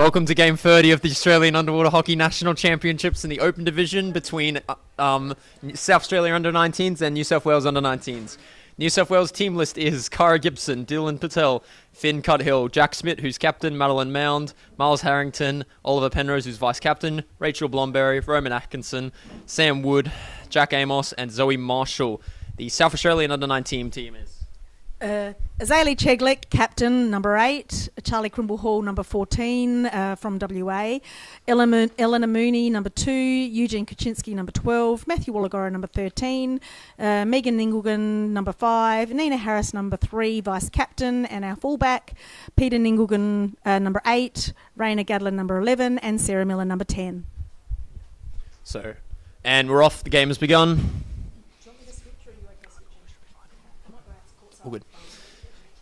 Welcome to Game 30 of the Australian Underwater Hockey National Championships in the Open Division between South Australia Under-19s and New South Wales Under-19s. New South Wales team list is Cara Gibson, Dylan Patel, Finn Cuthill, Jack Smith, who's captain, Madeline Mound, Miles Harrington, Oliver Penrose, who's vice-captain, Rachel Blomberry, Roman Atkinson, Sam Wood, Jack Amos, and Zoe Marshall. The South Australian Under-19 team is Azalea Cheglick, captain, number 8. Charlie Crimble-Hall, number 14, from WA. Eleanor Mooney, number 2. Eugene Kaczynski, number 12. Matthew Wollagora, number 13. Megan Ningelgan, number 5. Nina Harris, number 3, vice-captain, and our fullback. Peter Ningelgan, number 8. Raina Gadlin, number 11. And Sarah Miller, number 10. And we're off. The game has begun. All good.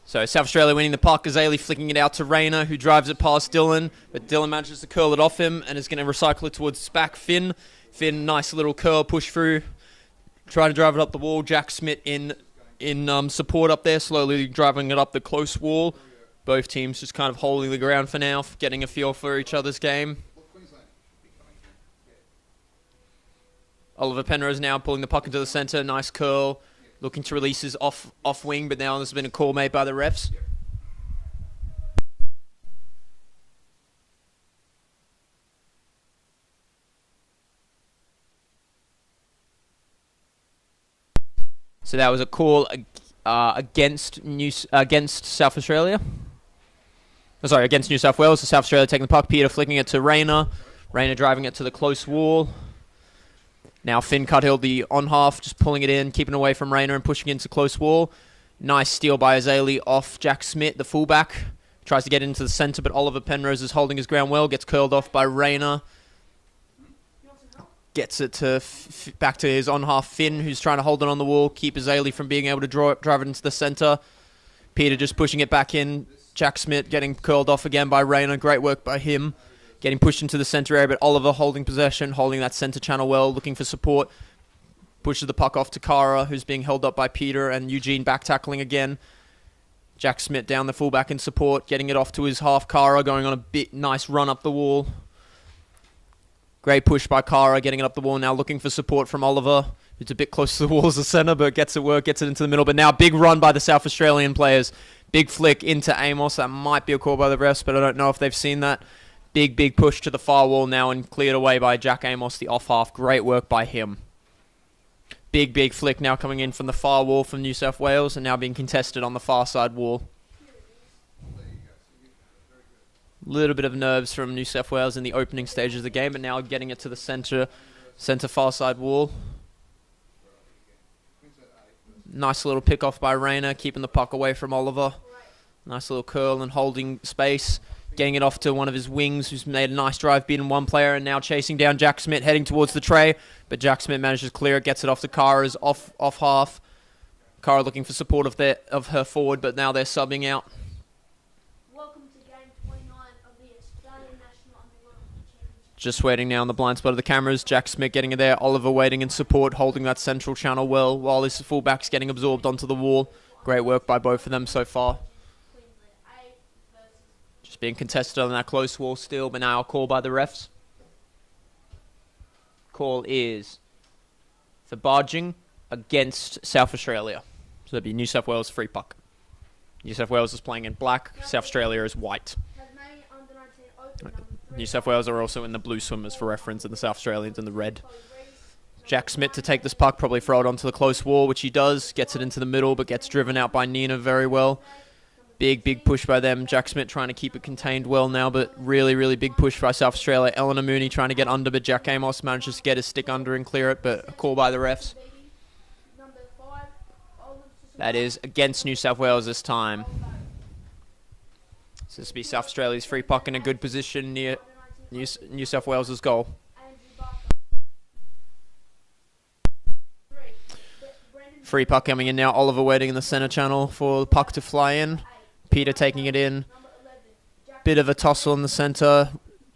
So South Australia winning the puck. Azalea flicking it out to Rayner, who drives it past Dylan, but Dylan manages to curl it off him and is going to recycle it towards back Finn. Finn, nice little curl push through, trying to drive it up the wall. Jack Smith in support up there, slowly driving it up the close wall. Both teams just kind of holding the ground for now, getting a feel for each other's game. Oliver Penrose now pulling the puck into the centre, nice curl. Looking to release his off wing, but now there's been a call made by the refs. So that was a call against South Australia. Against New South Wales. So South Australia taking the puck. Peter flicking it to Rayner. Rayner driving it to the close wall. Now Finn Cuthill, the on-half, just pulling it in, keeping away from Rayner and pushing into close wall. Nice steal by Azalea off Jack Smith, the fullback. Tries to get into the centre, but Oliver Penrose is holding his ground well. Gets curled off by Rayner. Gets it to back to his on-half Finn, who's trying to hold it on the wall, keep Azalea from being able to drive it into the centre. Peter just pushing it back in. Jack Smith getting curled off again by Rayner. Great work by him. Getting pushed into the centre area, but Oliver holding possession, holding that centre channel well, looking for support. Pushes the puck off to Cara, who's being held up by Peter, and Eugene back tackling again. Jack Smith down the fullback in support, getting it off to his half. Cara going on a nice run up the wall. Great push by Cara, getting it up the wall now, looking for support from Oliver, who's a bit close to the wall as a centre, but gets it work, gets it into the middle. But now big run by the South Australian players. Big flick into Amos. That might be a call by the refs, but I don't know if they've seen that. Big push to the far wall now and cleared away by Jack Amos, the off-half. Great work by him. Big flick now coming in from the far wall from New South Wales and now being contested on the far side wall. Little bit of nerves from New South Wales in the opening stages of the game, but now getting it to the centre far side wall. Nice little pick off by Rayner, keeping the puck away from Oliver. Nice little curl and holding space. Getting it off to one of his wings, who's made a nice drive, beaten one player, and now chasing down Jack Smith, heading towards the tray. But Jack Smith manages to clear it, gets it off to Cara's off half. Cara looking for support of her forward, but now they're subbing out. Welcome to Game 29 of the Australian National Underwater Championship. Just waiting now on the blind spot of the cameras. Jack Smith getting it there. Oliver waiting in support, holding that central channel well, while his fullback's getting absorbed onto the wall. Great work by both of them so far. Being contested on that close wall still, but now a call by the refs. Call is for barging against South Australia. So that'd be New South Wales free puck. New South Wales is playing in black, South Australia is white. New South Wales are also in the blue swimmers for reference, and the South Australians in the red. Jack Smith to take this puck, probably throw it onto the close wall, which he does. Gets it into the middle, but gets driven out by Nina very well. Big push by them. Jack Smith trying to keep it contained well now, but really big push by South Australia. Eleanor Mooney trying to get under, but Jack Amos manages to get his stick under and clear it, but a call by the refs. That is against New South Wales this time. So this will be South Australia's free puck in a good position near New South Wales' goal. Free puck coming in now. Oliver waiting in the centre channel for the puck to fly in. Peter taking it in. Bit of a tussle in the centre.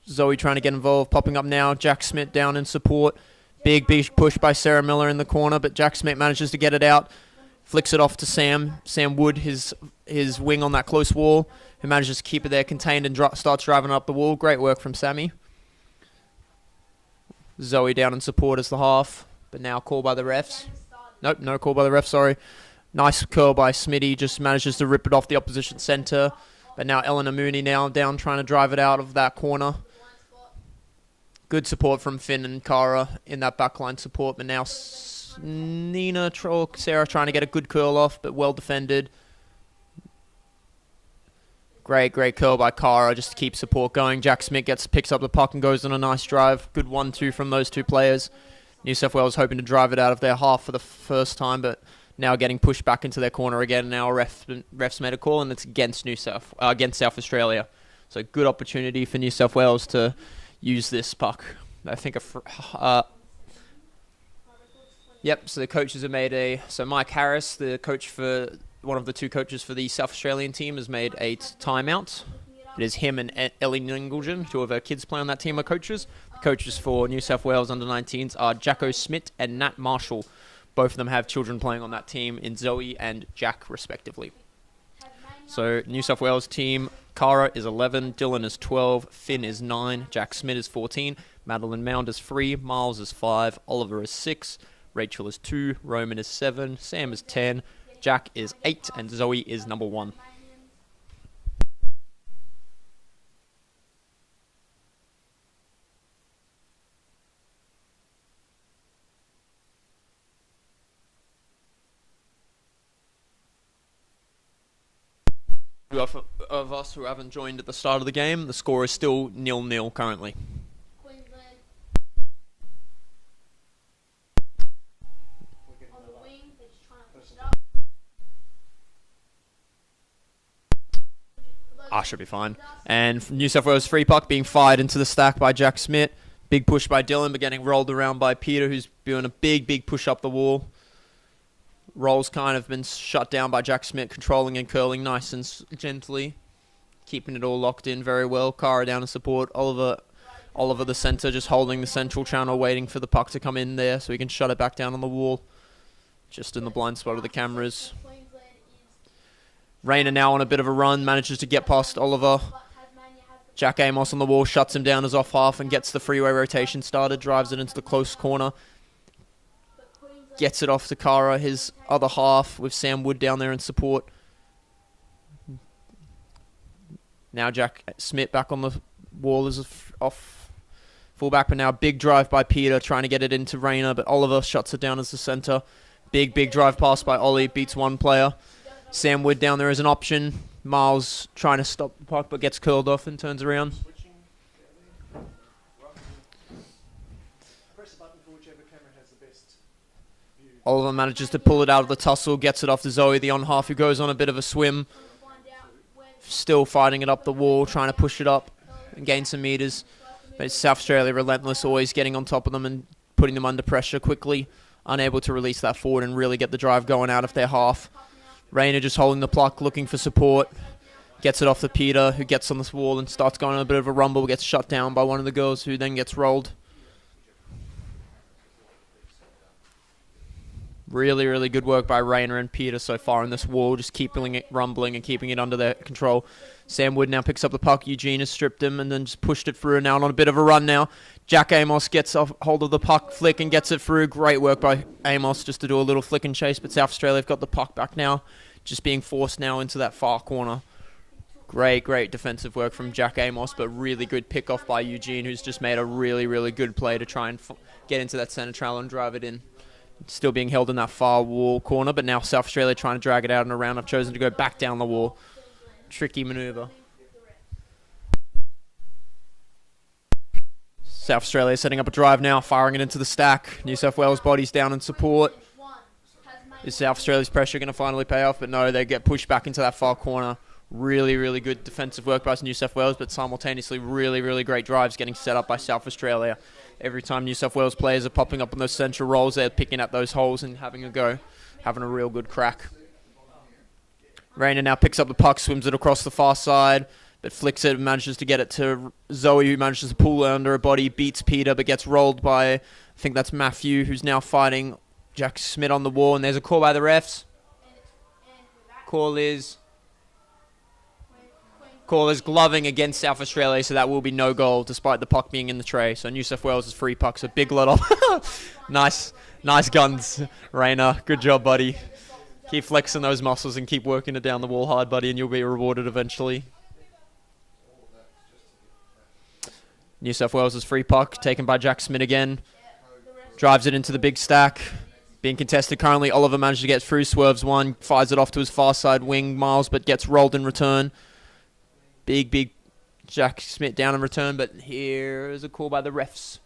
Zoe trying to get involved. Popping up now. Jack Smith down in support. Big push by Sarah Miller in the corner, but Jack Smith manages to get it out. Flicks it off to Sam. Sam Wood, his wing on that close wall, who manages to keep it there contained and starts driving up the wall. Great work from Sammy. Zoe down in support as the half, but now call by the refs. Nope, no call by the refs, sorry. Nice curl by Smitty, just manages to rip it off the opposition centre. But now Eleanor Mooney now down trying to drive it out of that corner. Good support from Finn and Cara in that backline support, but now Nina or Sarah trying to get a good curl off, but well defended. Great curl by Cara just to keep support going. Jack Smith picks up the puck and goes on a nice drive. Good 1-2 from those two players. New South Wales hoping to drive it out of their half for the first time, but now getting pushed back into their corner again. Now refs made a call, and it's against South Australia. So good opportunity for New South Wales to use this puck. I think yep, so the coaches have made so Mike Harris, the coach for one of the two coaches for the South Australian team, has made a timeout. It is him and Ellie Ningleton, two of our kids play on that team, are coaches. The coaches for New South Wales under-19s are Jacko Smith and Nat Marshall. Both of them have children playing on that team in Zoe and Jack, respectively. So New South Wales team, Cara is 11, Dylan is 12, Finn is 9, Jack Smith is 14, Madeline Mound is 3, Miles is 5, Oliver is 6, Rachel is 2, Roman is 7, Sam is 10, Jack is 8, and Zoe is number 1. Of us who haven't joined at the start of the game, the score is still 0-0 currently. Queensland on the wing, they're just trying to push it up. Should be fine. And New South Wales free puck being fired into the stack by Jack Smith. Big push by Dylan, but getting rolled around by Peter, who's doing a big push up the wall. Rolls kind of been shut down by Jack Smith, controlling and curling nice and gently. Keeping it all locked in very well. Cara down to support. Oliver the centre, just holding the central channel, waiting for the puck to come in there so he can shut it back down on the wall. Just in the blind spot of the cameras. Rayner now on a bit of a run, manages to get past Oliver. Jack Amos on the wall, shuts him down as off half and gets the freeway rotation started, drives it into the close corner. Gets it off to Cara, his other half, with Sam Wood down there in support. Now Jack Smith back on the wall as off fullback, but now big drive by Peter, trying to get it into Rayner, but Oliver shuts it down as the centre. Big drive pass by Ollie, beats one player. Sam Wood down there as an option. Miles trying to stop the puck, but gets curled off and turns around. Oliver manages to pull it out of the tussle, gets it off to Zoe, the on-half, who goes on a bit of a swim. Still fighting it up the wall, trying to push it up and gain some metres. But South Australia relentless, always getting on top of them and putting them under pressure quickly. Unable to release that forward and really get the drive going out of their half. Rayner just holding the puck, looking for support. Gets it off to Peter, who gets on this wall and starts going on a bit of a rumble. Gets shut down by one of the girls, who then gets rolled. Really good work by Rayner and Peter so far in this wall, just keeping it rumbling and keeping it under their control. Sam Wood now picks up the puck. Eugene has stripped him and then just pushed it through. Now on a bit of a run now. Jack Amos gets off hold of the puck, flick, and gets it through. Great work by Amos just to do a little flick and chase, but South Australia have got the puck back now, just being forced now into that far corner. Great defensive work from Jack Amos, but really good pick off by Eugene, who's just made a really good play to try and get into that centre trailer and drive it in. Still being held in that far wall corner, but now South Australia trying to drag it out and around. I've chosen to go back down the wall. Tricky manoeuvre. South Australia setting up a drive now, firing it into the stack. New South Wales bodies down in support. Is South Australia's pressure going to finally pay off? But no, they get pushed back into that far corner. Really good defensive work by New South Wales, but simultaneously really great drives getting set up by South Australia. Every time New South Wales players are popping up on those central rolls, they're picking at those holes and having a go, having a real good crack. Rayner now picks up the puck, swims it across the far side, but flicks it and manages to get it to Zoe, who manages to pull under her body, beats Peter, but gets rolled by, I think that's Matthew, who's now fighting Jack Smith on the wall, and there's a call by the refs. Call is gloving against South Australia, so that will be no goal despite the puck being in the tray. So New South Wales' free puck, so big let off. Nice guns, Rayner. Good job, buddy. Keep flexing those muscles and keep working it down the wall hard, buddy, and you'll be rewarded eventually. New South Wales' free puck taken by Jack Smith again. Drives it into the big stack. Being contested currently. Oliver managed to get through, swerves one, fires it off to his far side wing, Miles, but gets rolled in return. Big Jack Smith down in return, but here's a call by the refs.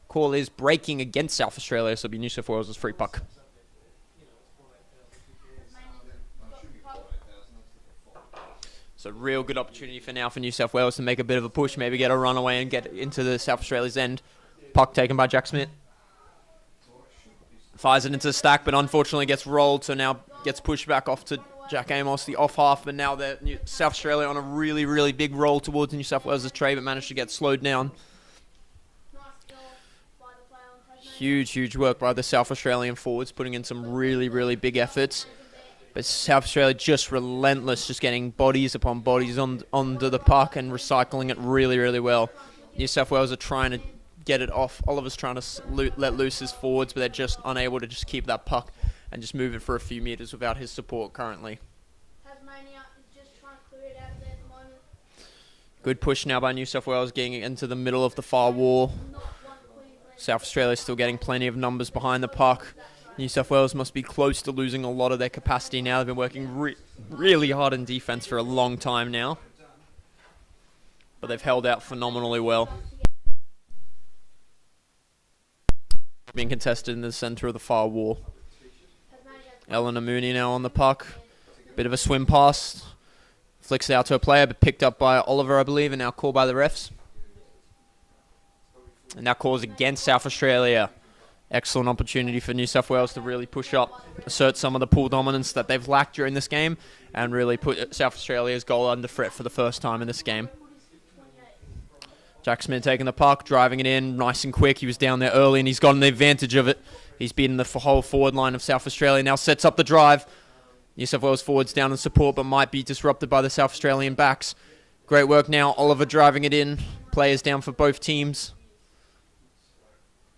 Call is breaking against South Australia, so it'll be New South Wales' free puck. So real good opportunity for New South Wales to make a bit of a push, maybe get a runaway and get into the South Australia's end. Puck taken by Jack Smith. Fires it into the stack, but unfortunately gets rolled, so now gets pushed back off to Jack Amos, the off half, but now South Australia on a really big roll towards New South Wales' tray, but managed to get slowed down. Huge work by the South Australian forwards, putting in some really big efforts. But South Australia just relentless, just getting bodies upon bodies onto the puck and recycling it really well. New South Wales are trying to get it off. Oliver's trying to let loose his forwards, but they're just unable to just keep that puck and just move it for a few meters without his support currently. Tasmania is just trying to clear it out there at the moment. Good push now by New South Wales, getting it into the middle of the far wall. South Australia still getting plenty of numbers behind the puck. New South Wales must be close to losing a lot of their capacity now. They've been working really hard in defense for a long time now, but they've held out phenomenally well. Being contested in the center of the far wall. Eleanor Mooney now on the puck. Bit of a swim pass. Flicks it out to a player, but picked up by Oliver, I believe, and now called by the refs. And that calls against South Australia. Excellent opportunity for New South Wales to really push up, assert some of the pool dominance that they've lacked during this game, and really put South Australia's goal under threat for the first time in this game. Jack Smith taking the puck, driving it in, nice and quick. He was down there early, and he's gotten the advantage of it. He's beaten the whole forward line of South Australia. Now sets up the drive. New South Wales forwards down in support, but might be disrupted by the South Australian backs. Great work now. Oliver driving it in. Players down for both teams.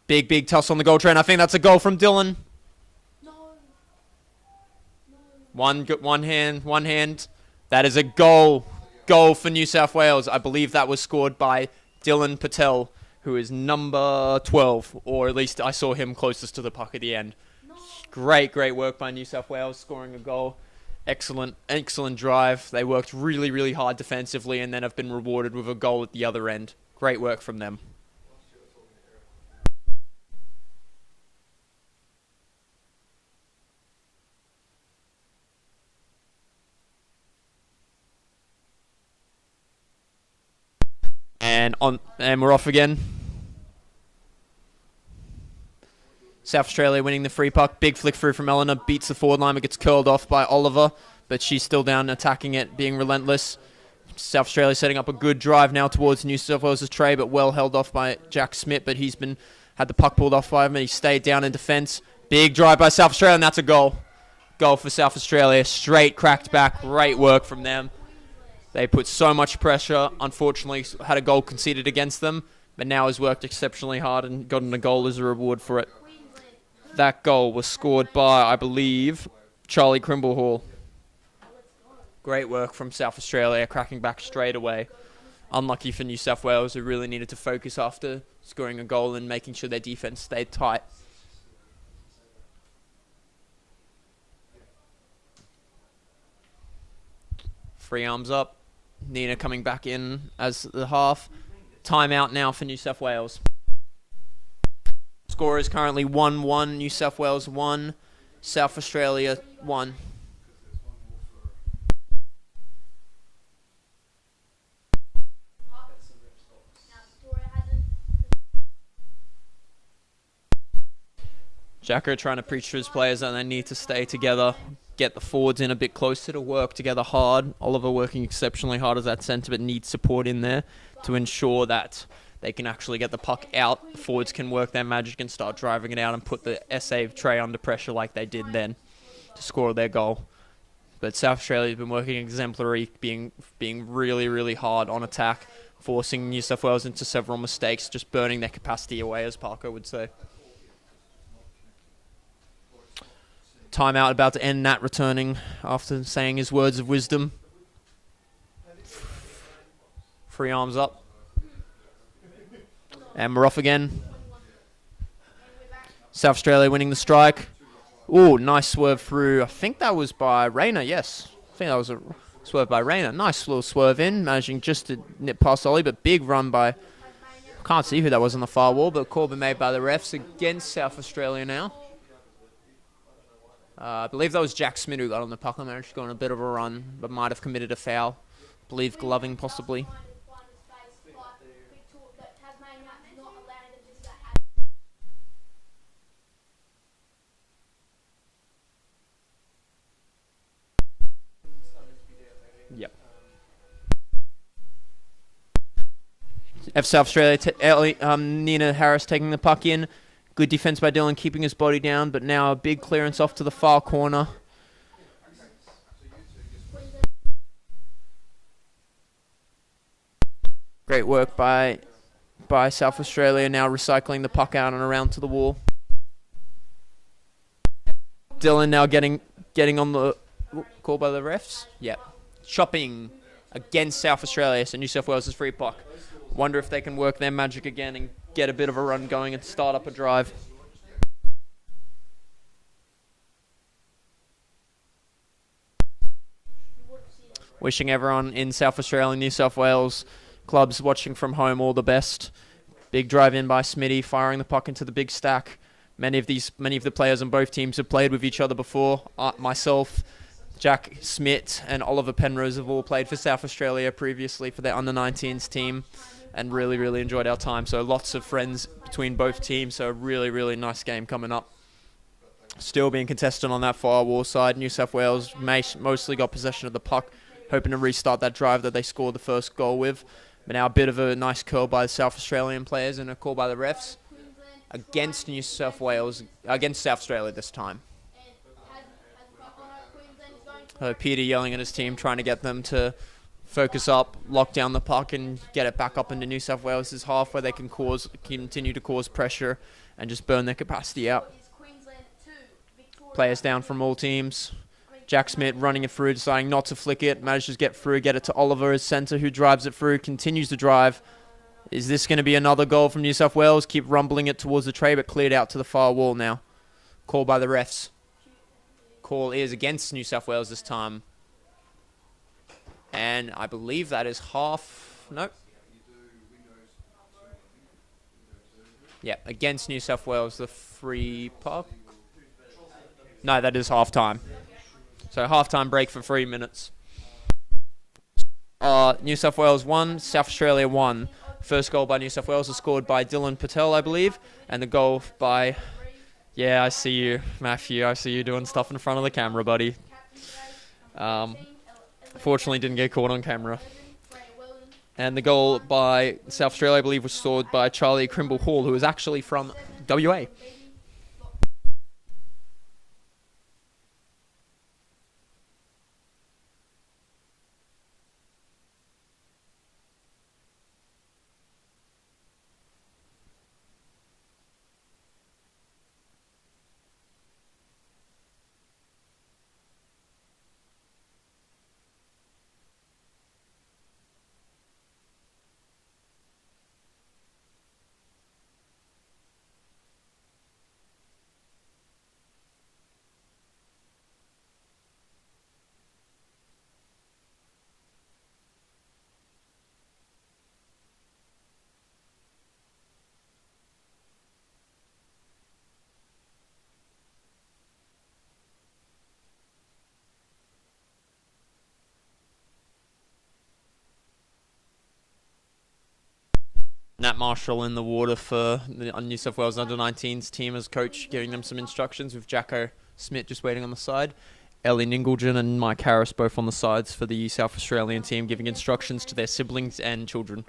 Big tussle on the goal train. I think that's a goal from Dylan. One hand. That is a goal. Goal for New South Wales. I believe that was scored by Dylan Patel, who is number 12, or at least I saw him closest to the puck at the end. Great work by New South Wales, scoring a goal. Excellent drive. They worked really hard defensively and then have been rewarded with a goal at the other end. Great work from them. And we're off again. South Australia winning the free puck. Big flick through from Eleanor. Beats the forward line, but gets curled off by Oliver. But she's still down, attacking it, being relentless. South Australia setting up a good drive now towards New South Wales' tray, but well held off by Jack Smith. But he's had the puck pulled off by him, and he stayed down in defence. Big drive by South Australia, and that's a goal. Goal for South Australia. Straight cracked back. Great work from them. They put so much pressure. Unfortunately, had a goal conceded against them, but now has worked exceptionally hard and gotten a goal as a reward for it. That goal was scored by, I believe, Charlie Crimblehall. Great work from South Australia, cracking back straight away. Unlucky for New South Wales, who really needed to focus after scoring a goal and making sure their defence stayed tight. Free arms up. Nina coming back in as the half. Timeout now for New South Wales. Score is currently 1-1. New South Wales 1. South Australia 1. Jacko trying to preach to his players that they need to stay together, get the forwards in a bit closer to work together hard. Oliver working exceptionally hard as that centre, but needs support in there to ensure that they can actually get the puck out. The forwards can work their magic and start driving it out and put the SA tray under pressure like they did then to score their goal. But South Australia's been working exemplary, being really, really hard on attack, forcing New South Wales into several mistakes, just burning their capacity away, as Parker would say. Timeout about to end. Nat returning after saying his words of wisdom. Free arms up. And we're off again. South Australia winning the strike. Ooh, nice swerve through. I think that was by Rayner, yes. I think that was a swerve by Rayner. Nice little swerve in, managing just to nip past Ollie, but big run by... Can't see who that was on the far wall, but call been made by the refs against South Australia now. I believe that was Jack Smith who got on the puck. I managed to go on a bit of a run, but might have committed a foul. I believe gloving, possibly. Yep. F South Australia, Nina Harris taking the puck in. Good defense by Dylan, keeping his body down, but now a big clearance off to the far corner. Great work by South Australia, now recycling the puck out and around to the wall. Dylan now getting on the... Call by the refs? Yep. Chopping against South Australia, so New South Wales is free puck. Wonder if they can work their magic again and get a bit of a run going and start up a drive. Wishing everyone in South Australia and New South Wales clubs watching from home all the best. Big drive in by Smitty, firing the puck into the big stack. Many of the players on both teams have played with each other before. Myself, Jack Smith and Oliver Penrose have all played for South Australia previously for their under-19s team and really, really enjoyed our time. So lots of friends between both teams. So a really, really nice game coming up. Still being contested on that far wall side. New South Wales mostly got possession of the puck, hoping to restart that drive that they scored the first goal with. But now a bit of a nice curl by the South Australian players and a call by the refs against New South Wales, against South Australia this time. Peter yelling at his team, trying to get them to focus up, lock down the puck, and get it back up into New South Wales' half where they can continue to cause pressure and just burn their capacity out. Players down from all teams. Jack Smith running it through, deciding not to flick it, manages to get through, get it to Oliver as centre, who drives it through, continues to drive. Is this going to be another goal from New South Wales? Keep rumbling it towards the tray, but cleared out to the far wall now. Call by the refs. Call is against New South Wales this time. And I believe that is half... Nope. Yep, against New South Wales, the free puck. No, that is half-time. So half-time break for 3 minutes. New South Wales 1, South Australia 1. First goal by New South Wales was scored by Dylan Patel, I believe. And the goal by... Yeah, I see you, Matthew. I see you doing stuff in front of the camera, buddy. Fortunately, didn't get caught on camera. And the goal by South Australia, I believe, was scored by Charlie Crimble Hall, who is actually from WA. Nat Marshall in the water for the New South Wales under-19s team as coach, giving them some instructions with Jacko Smith just waiting on the side. Ellie Ningleton and Mike Harris both on the sides for the South Australian team, giving instructions to their siblings and children.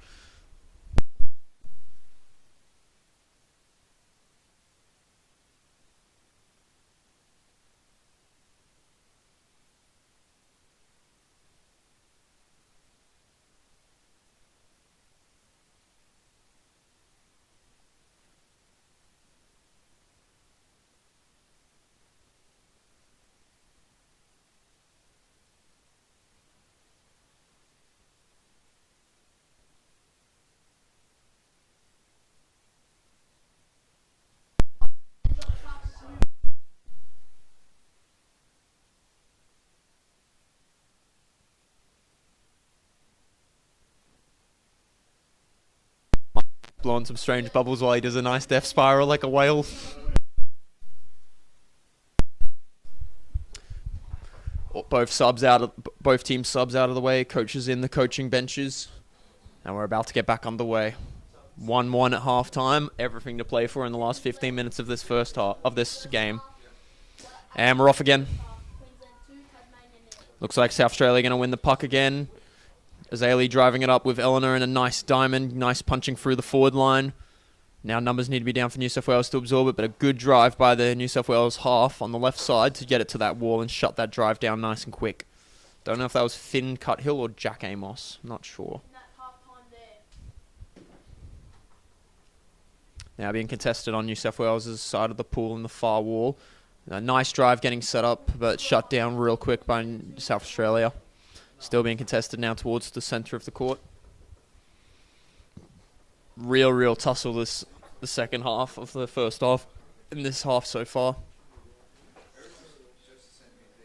blowing some strange bubbles while he does a nice death spiral like a whale. Both teams subs out of the way. Coaches in the coaching benches, and we're about to get back underway. 1-1 at halftime. Everything to play for in the last 15 minutes of this first half of this game, and we're off again. Looks like South Australia going to win the puck again. Azalea driving it up with Eleanor in a nice diamond, nice punching through the forward line. Now numbers need to be down for New South Wales to absorb it, but a good drive by the New South Wales half on the left side to get it to that wall and shut that drive down nice and quick. Don't know if that was Finn Cuthill or Jack Amos. Not sure. Now being contested on New South Wales' side of the pool in the far wall. A nice drive getting set up, but shut down real quick by South Australia. Still being contested now towards the centre of the court. Real tussle the second half of the first half in this half so far.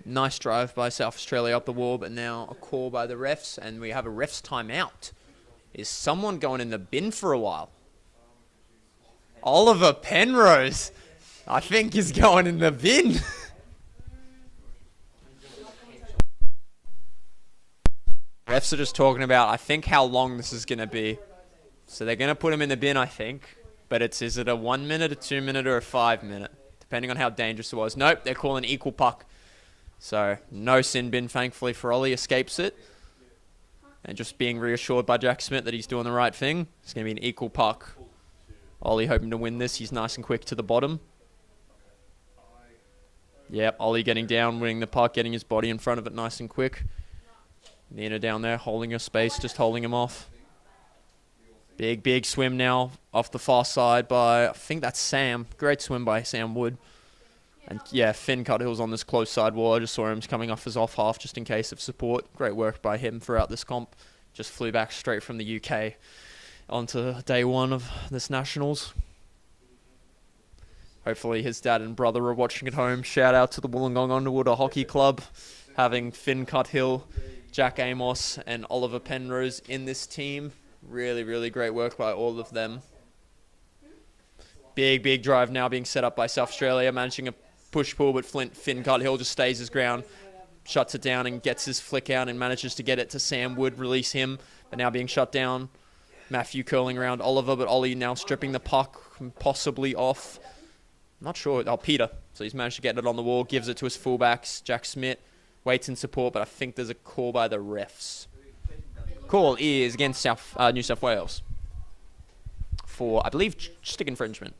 Nice drive by South Australia up the wall, but now a call by the refs, and we have a refs timeout. Is someone going in the bin for a while? Oliver Penrose, I think, is going in the bin. Refs are just talking about, I think, how long this is going to be. So they're going to put him in the bin, I think. But is it a 1 minute, a 2 minute, or a 5 minute? Depending on how dangerous it was. Nope, they're calling equal puck. So no sin bin, thankfully, for Ollie. Escapes it. And just being reassured by Jack Smith that he's doing the right thing. It's going to be an equal puck. Ollie hoping to win this. He's nice and quick to the bottom. Yep, Ollie getting down, winning the puck, getting his body in front of it nice and quick. Nina down there, holding her space, just holding him off. Big swim now off the far side by, I think that's Sam. Great swim by Sam Wood. And yeah, Finn Cuthill's on this close side wall. I just saw him coming off his off half just in case of support. Great work by him throughout this comp. Just flew back straight from the UK onto day one of this Nationals. Hopefully his dad and brother are watching at home. Shout out to the Wollongong Underwater Hockey Club, having Finn Cuthill, Jack Amos, and Oliver Penrose in this team. Really great work by all of them. Big drive now being set up by South Australia, managing a push-pull, but Finn Cuthill just stays his ground, shuts it down and gets his flick out and manages to get it to Sam Wood, release him, but now being shut down. Matthew curling around Oliver, but Ollie now stripping the puck, possibly off. Not sure. Oh, Peter. So he's managed to get it on the wall, gives it to his fullbacks. Jack Smith waits in support, but I think there's a call by the refs. Call is against New South Wales for, I believe, stick infringement.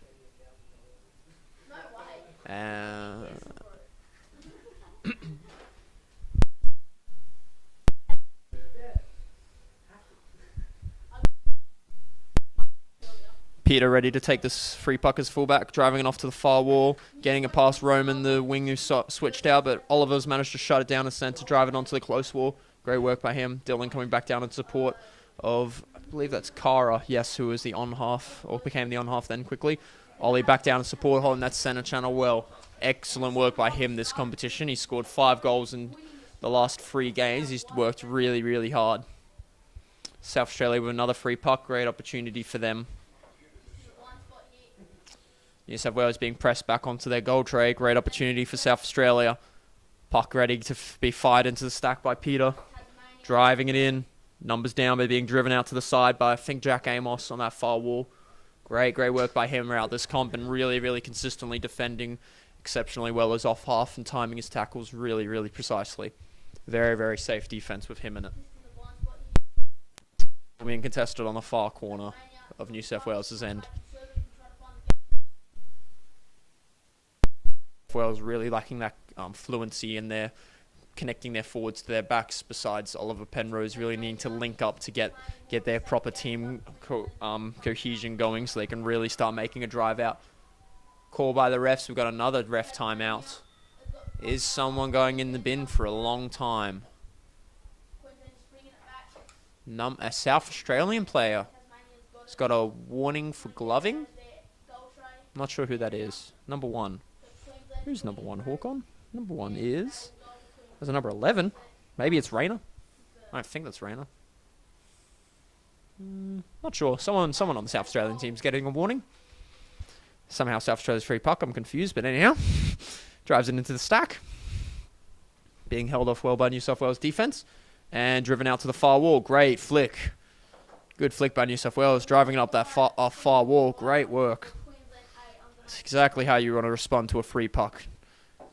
Peter ready to take this free puck as fullback, driving it off to the far wall, getting it past Roman, the wing who switched out, but Oliver's managed to shut it down and centre, drive it onto the close wall. Great work by him. Dylan coming back down in support of, I believe that's Kara, yes, who was the on-half, or became the on-half then quickly. Ollie back down in support, holding that centre channel well. Excellent work by him this competition. He scored 5 goals in the last 3 games. He's worked really hard. South Australia with another free puck. Great opportunity for them. New South Wales being pressed back onto their goal tray. Great opportunity for South Australia. Puck ready to be fired into the stack by Peter. Driving it in. Numbers down, but being driven out to the side by, I think, Jack Amos on that far wall. Great work by him throughout this comp and really consistently defending exceptionally well as off half and timing his tackles really precisely. Very safe defense with him in it. Being contested on the far corner of New South Wales' end. Wales really lacking that fluency in their connecting their forwards to their backs, besides Oliver Penrose really needing to link up to get their proper team cohesion going so they can really start making a drive out. Call by the refs. We've got another ref timeout. Is someone going in the bin for a long time? A South Australian player has got a warning for gloving. I'm not sure who that is. Number 1. Who's number 1? Hawk-on? Number 1 is... There's a number 11. Maybe it's Rayner. I don't think that's Rayner. Not sure. Someone on the South Australian team's getting a warning. Somehow South Australia's free puck. I'm confused, but anyhow. Drives it into the stack. Being held off well by New South Wales defense. And driven out to the far wall. Great flick. Good flick by New South Wales. Driving it up that far wall. Great work. That's exactly how you want to respond to a free puck.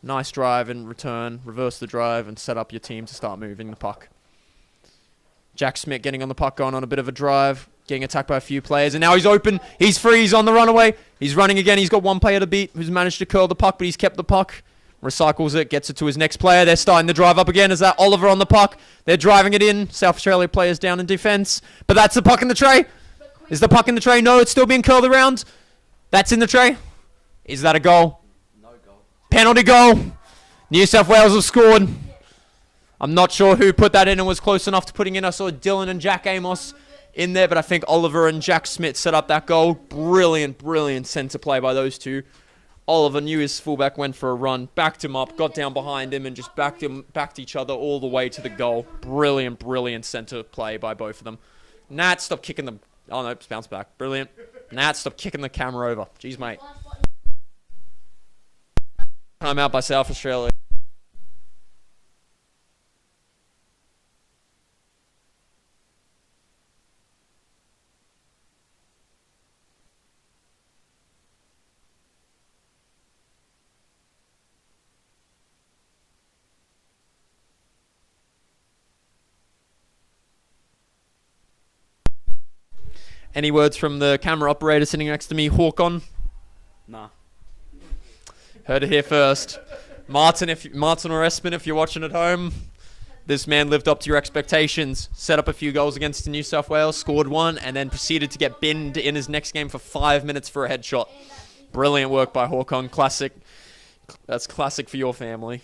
Nice drive and return. Reverse the drive and set up your team to start moving the puck. Jack Smith getting on the puck, going on a bit of a drive. Getting attacked by a few players. And now he's open. He's free. He's on the runaway. He's running again. He's got one player to beat who's managed to curl the puck, but he's kept the puck. Recycles it. Gets it to his next player. They're starting to drive up again. Is that Oliver on the puck? They're driving it in. South Australia players down in defense. But that's the puck in the tray. Is the puck in the tray? No, it's still being curled around. That's in the tray. Is that a goal? No goal. Penalty goal. New South Wales have scored. I'm not sure who put that in and was close enough to putting in. I saw Dylan and Jack Amos in there, but I think Oliver and Jack Smith set up that goal. Brilliant, brilliant centre play by those two. Oliver knew his fullback, went for a run, backed him up, got down behind him, and just backed each other all the way to the goal. Brilliant, brilliant centre play by both of them. Nat, stop kicking the... Oh, no, it's bounced back. Brilliant. Nat, stop kicking the camera over. Jeez, mate. Time out by South Australia. Any words from the camera operator sitting next to me, Hawkon? Nah. Heard it here first. Martin or Espin, if you're watching at home, this man lived up to your expectations. Set up a few goals against New South Wales, scored one, and then proceeded to get binned in his next game for 5 minutes for a headshot. Brilliant work by Hawkon. Classic. That's classic for your family.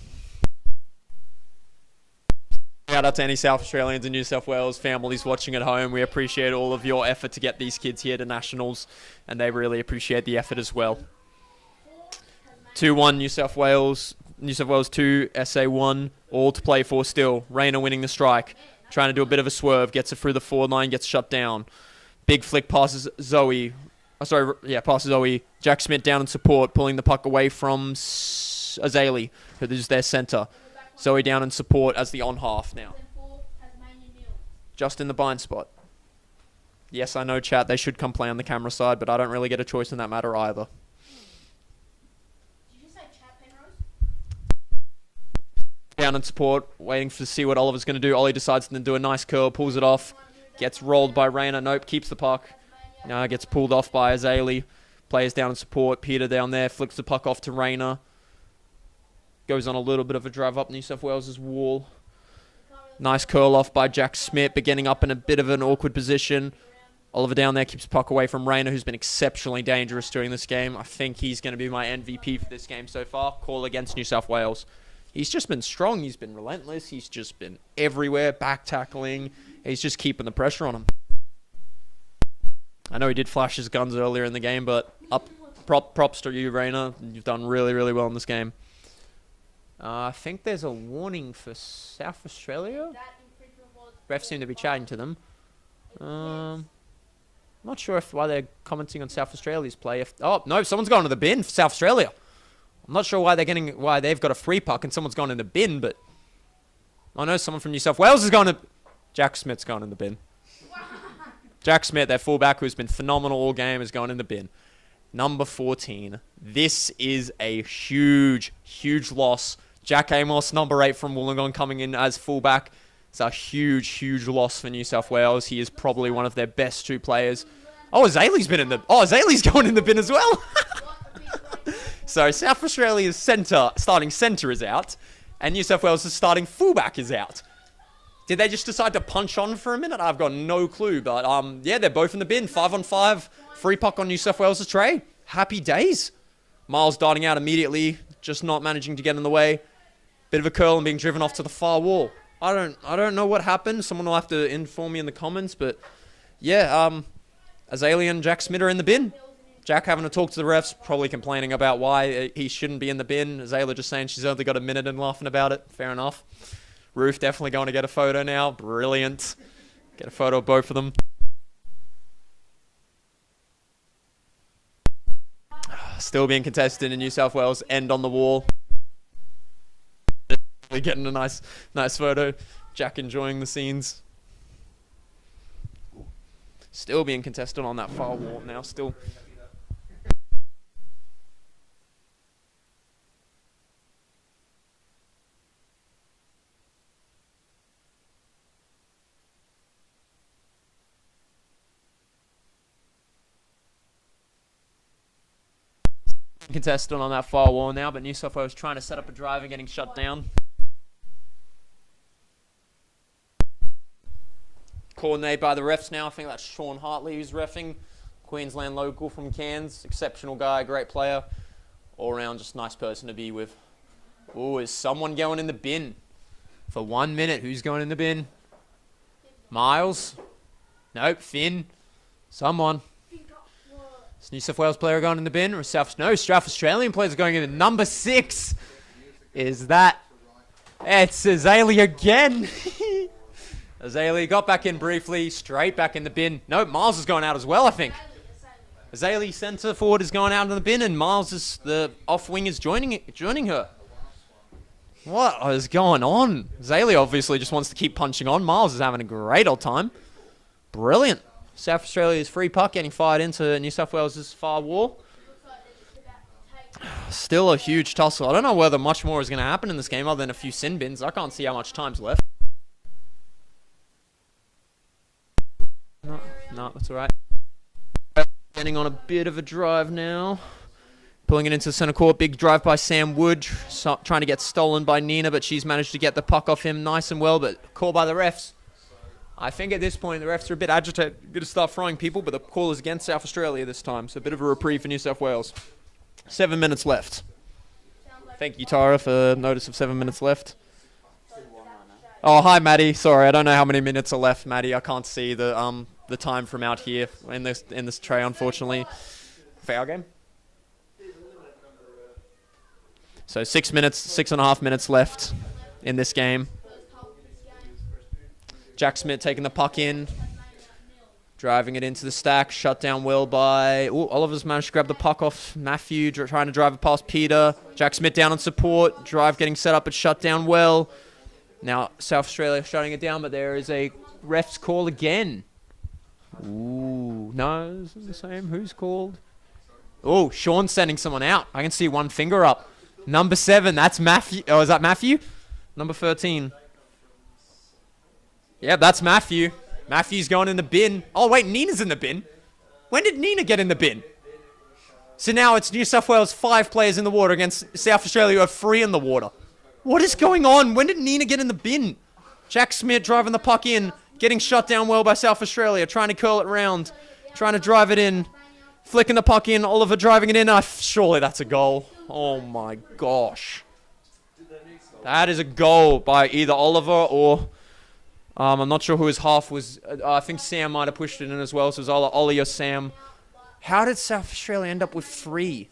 Shout out to any South Australians and New South Wales families watching at home. We appreciate all of your effort to get these kids here to Nationals, and they really appreciate the effort as well. 2-1 New South Wales 2, SA 1, all to play for still. Rayner winning the strike, trying to do a bit of a swerve, gets it through the forward line, gets shut down. Big flick passes Zoe. Passes Zoe. Jack Smith down in support, pulling the puck away from Azalea, who is their centre. Zoe down in support as the on half now. Just in the bind spot. Yes, I know, chat, they should come play on the camera side, but I don't really get a choice in that matter either. Did you say chat, Penrose? Down in support, waiting to see what Oliver's going to do. Ollie decides to do a nice curl, pulls it off. Gets rolled by Rayner. Nope, keeps the puck. Now gets pulled off by Azalea. Players down in support. Peter down there, flicks the puck off to Rayner. Goes on a little bit of a drive up New South Wales' wall. Nice curl off by Jack Smith, but getting up in a bit of an awkward position. Oliver down there keeps the puck away from Rayner, who's been exceptionally dangerous during this game. I think he's going to be my MVP for this game so far. Call against New South Wales. He's just been strong. He's been relentless. He's just been everywhere, back tackling. He's just keeping the pressure on him. I know he did flash his guns earlier in the game, but props to you, Rayner. You've done really, really well in this game. I think there's a warning for South Australia. Refs seem to be chatting to them. Not sure why they're commenting on South Australia's play. Oh no, someone's gone to the bin for South Australia. I'm not sure why they've got a free puck and someone's gone in the bin, but I know someone from New South Wales has gone to. Jack Smith's gone in the bin. Jack Smith, their fullback, who's been phenomenal all game, has gone in the bin. Number 14. This is a huge, huge loss. Jack Amos, number 8 from Wollongong, coming in as fullback. It's a huge, huge loss for New South Wales. He is probably one of their best 2 players. Oh, Azalea's going in the bin as well. So South Australia's starting centre is out, and New South Wales' starting fullback is out. Did they just decide to punch on for a minute? I've got no clue, but yeah, they're both in the bin. 5-on-5, free puck on New South Wales' tray. Happy days. Miles darting out immediately, just not managing to get in the way. Bit of a curl and being driven off to the far wall. I don't know what happened. Someone will have to inform me in the comments, but yeah, Azalea and Jack Smith are in the bin. Jack having to talk to the refs, probably complaining about why he shouldn't be in the bin. Azalea just saying she's only got a minute and laughing about it. Fair enough. Ruth definitely going to get a photo now. Brilliant. Get a photo of both of them. Still being contested in New South Wales. End on the wall. Getting a nice photo. Jack enjoying the scenes. Still being contested on that far wall now. Still. Contested on that far wall now, but New South Wales trying to set up a drive and getting shut down. Coordinated by the refs now. I think that's Sean Hartley who's reffing. Queensland local from Cairns. Exceptional guy, great player. All around just nice person to be with. Ooh, is someone going in the bin? For 1 minute, who's going in the bin? Miles? Nope, Finn. Someone. Is New South Wales player going in the bin? Or South Australian players going in the number 6. Is that... It's Azalea again. Azalea got back in briefly, straight back in the bin. Nope, Miles is going out as well, I think. Azalea centre forward is going out in the bin, and Miles is the off wing is joining her. What is going on? Azalea obviously just wants to keep punching on. Miles is having a great old time. Brilliant. South Australia's free puck getting fired into New South Wales' far wall. Still a huge tussle. I don't know whether much more is going to happen in this game other than a few sin bins. I can't see how much time's left. No, that's all right. Getting on a bit of a drive now. Pulling it into the centre court. Big drive by Sam Wood. Trying to get stolen by Nina, but she's managed to get the puck off him nice and well, but called by the refs. I think at this point the refs are a bit agitated. Going to start throwing people, but the call is against South Australia this time, so a bit of a reprieve for New South Wales. 7 minutes left. Thank you, Tara, for notice of 7 minutes left. Oh, hi, Maddie. Sorry, I don't know how many minutes are left, Maddie. I can't see the time from out here in this tray, unfortunately. Foul game. So 6.5 minutes left in this game. Jack Smith taking the puck in, driving it into the stack, shut down well by... Ooh, Oliver's managed to grab the puck off Matthew, trying to drive it past Peter. Jack Smith down on support, drive getting set up, but shut down well. Now South Australia shutting it down, but there is a ref's call again. Ooh, no, this is the same. Who's called? Oh, Sean's sending someone out. I can see one finger up. Number 7, that's Matthew. Oh, is that Matthew? Number 13. Yeah, that's Matthew. Matthew's going in the bin. Oh, wait, Nina's in the bin. When did Nina get in the bin? So now it's New South Wales 5 players in the water against South Australia who are 3 in the water. What is going on? When did Nina get in the bin? Jack Smith driving the puck in, getting shut down well by South Australia, trying to curl it around, trying to drive it in, flicking the puck in, Oliver driving it in. Surely that's a goal. Oh my gosh. That is a goal by either Oliver or... I'm not sure who his half was. I think Sam might have pushed it in as well, so it was Ollie or Sam. How did South Australia end up with 3?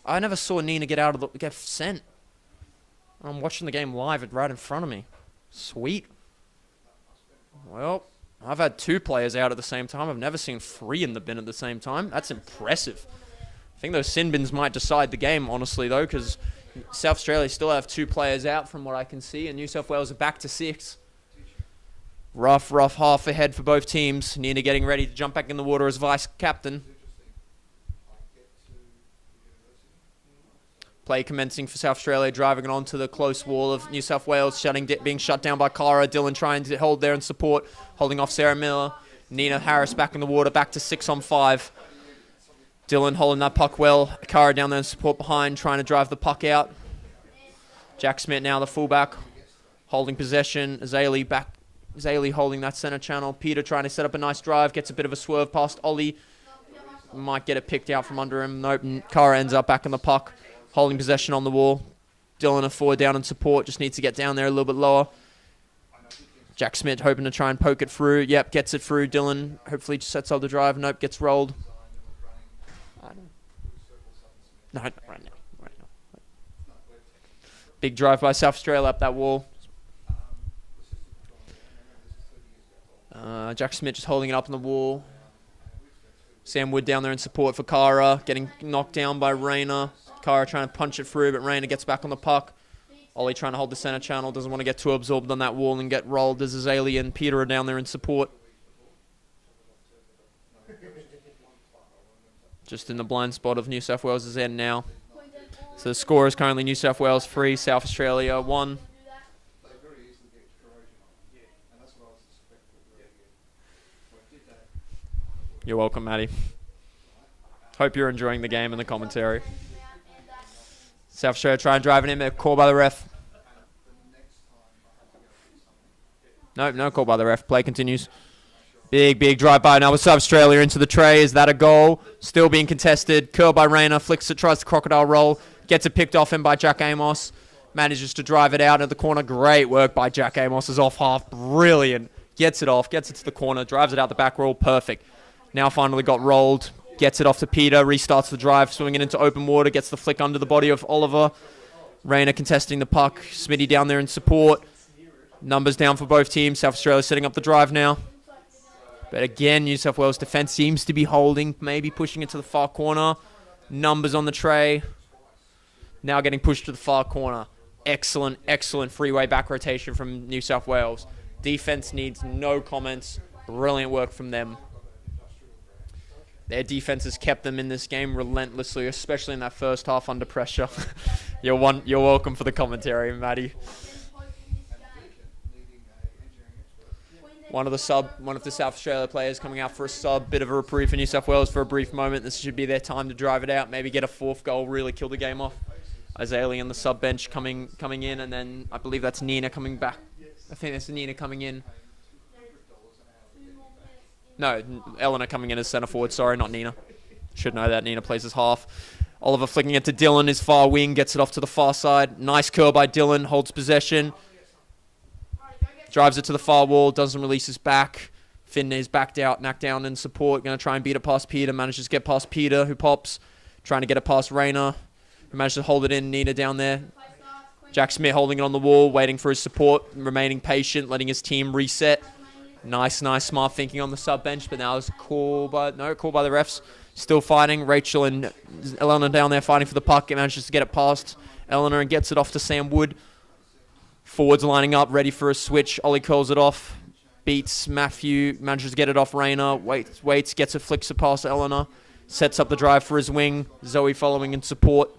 I never saw Nina get sent. I'm watching the game live right in front of me. Sweet. Well, I've had 2 players out at the same time. I've never seen 3 in the bin at the same time. That's impressive. I think those sin bins might decide the game, honestly, though, because South Australia still have 2 players out from what I can see, and New South Wales are back to 6. Rough half ahead for both teams. Nina getting ready to jump back in the water as vice-captain. Play commencing for South Australia, driving it onto the close wall of New South Wales, being shut down by Cara. Dylan trying to hold there and support, holding off Sarah Miller. Nina Harris back in the water, back to 6-on-5. Dylan holding that puck well. Cara down there in support behind, trying to drive the puck out. Jack Smith now the fullback, holding possession. Azalea holding that center channel. Peter trying to set up a nice drive. Gets a bit of a swerve past Ollie. Might get it picked out from under him. Nope. Cara ends up back in the puck. Holding possession on the wall. Dylan a forward down in support. Just needs to get down there a little bit lower. Jack Smith hoping to try and poke it through. Yep, gets it through. Dylan hopefully just sets up the drive. Nope, gets rolled. No, right now. Big drive by South Australia up that wall. Jack Smith just holding it up on the wall. Sam Wood down there in support for Kara, getting knocked down by Rayner. Kara trying to punch it through, but Rayner gets back on the puck. Ollie trying to hold the center channel, doesn't want to get too absorbed on that wall and get rolled as Azalea and Peter are down there in support. Just in the blind spot of New South Wales' end now. So the score is currently New South Wales 3, South Australia 1. You're welcome, Matty. Hope you're enjoying the game and the commentary. South Australia try and drive it in, call by the ref. No call by the ref. Play continues. Big drive by now with South Australia into the tray. Is that a goal? Still being contested. Curl by Rayner. Flicks it, tries the crocodile roll. Gets it picked off him by Jack Amos. Manages to drive it out of the corner. Great work by Jack Amos. Is off half. Brilliant. Gets it off. Gets it to the corner. Drives it out the back roll. Perfect. Now finally got rolled. Gets it off to Peter. Restarts the drive. Swinging into open water. Gets the flick under the body of Oliver. Rayner contesting the puck. Smitty down there in support. Numbers down for both teams. South Australia setting up the drive now. But again, New South Wales defense seems to be holding, maybe pushing it to the far corner. Numbers on the tray. Now getting pushed to the far corner. Excellent freeway back rotation from New South Wales. Defense needs no comments. Brilliant work from them. Their defense has kept them in this game relentlessly, especially in that first half under pressure. You're welcome for the commentary, Matty. One of the South Australia players coming out for a sub. Bit of a reprieve for New South Wales for a brief moment. This should be their time to drive it out. Maybe get a fourth goal, really kill the game off. Azalea on the sub bench coming in, and then I believe that's Nina coming back. I think that's Nina coming in. No, Eleanor coming in as centre forward. Sorry, not Nina. Should know that. Nina plays as half. Oliver flicking it to Dylan, his far wing, gets it off to the far side. Nice curl by Dylan, holds possession. Drives it to the far wall, doesn't release his back. Finn is backed out, knocked down in support. Going to try and beat it past Peter. Manages to get past Peter, who pops. Trying to get it past Rayner, who manages to hold it in. Nina down there. Jack Smith holding it on the wall, waiting for his support, remaining patient, letting his team reset. Nice, smart thinking on the sub bench, but now it's call by the refs. Still fighting. Rachel and Eleanor down there fighting for the puck. It manages to get it past Eleanor and gets it off to Sam Wood. Forwards lining up, ready for a switch. Ollie curls it off. Beats Matthew. Manages to get it off Rayner. Waits. Gets it, flicks it past Eleanor. Sets up the drive for his wing. Zoe following in support.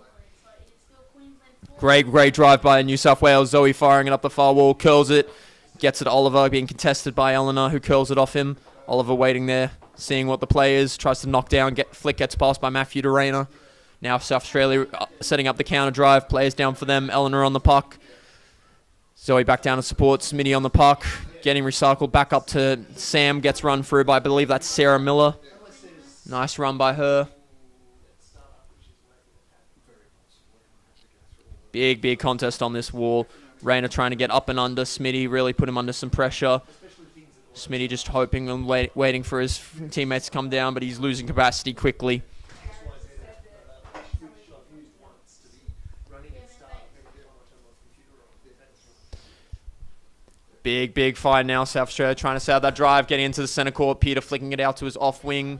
Great drive by New South Wales. Zoe firing it up the far wall. Curls it. Gets it to Oliver. Being contested by Eleanor, who curls it off him. Oliver waiting there. Seeing what the play is. Tries to knock down. Flick gets past by Matthew to Rayner. Now South Australia setting up the counter drive. Players down for them. Eleanor on the puck. Zoe back down to support. Smitty on the puck. Getting recycled back up to Sam. Gets run through by, I believe that's Sarah Miller. Nice run by her. Big contest on this wall. Rayner trying to get up and under. Smitty really put him under some pressure. Smitty just hoping and waiting for his teammates to come down, but he's losing capacity quickly. Big fight now. South Australia trying to set out that drive, getting into the centre court. Peter flicking it out to his off wing.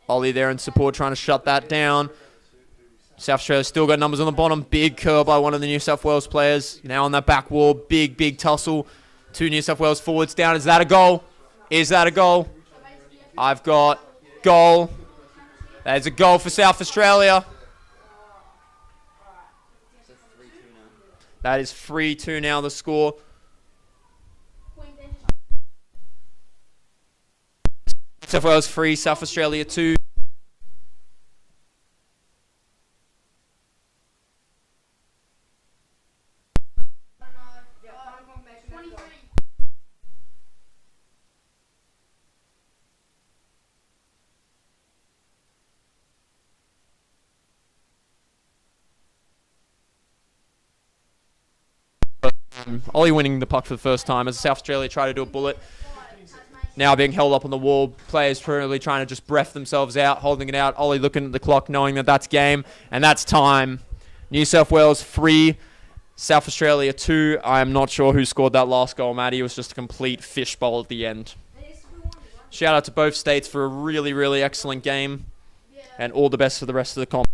Ollie there in support trying to shut that down. South Australia still got numbers on the bottom. Big curl by one of the New South Wales players. Now on that back wall. Big tussle. Two New South Wales forwards down. Is that a goal? Is that a goal? I've got goal. There's a goal for South Australia. That is 3-2 now the score. South Wales 3, South Australia 2. Ollie winning the puck for the first time as South Australia try to do a bullet. Now being held up on the wall. Players probably trying to just breath themselves out, holding it out. Ollie looking at the clock, knowing that that's game. And that's time. New South Wales 3, South Australia 2. I'm not sure who scored that last goal, Matty. It was just a complete fishbowl at the end. Shout out to both states for a really, really excellent game. And all the best for the rest of the comp.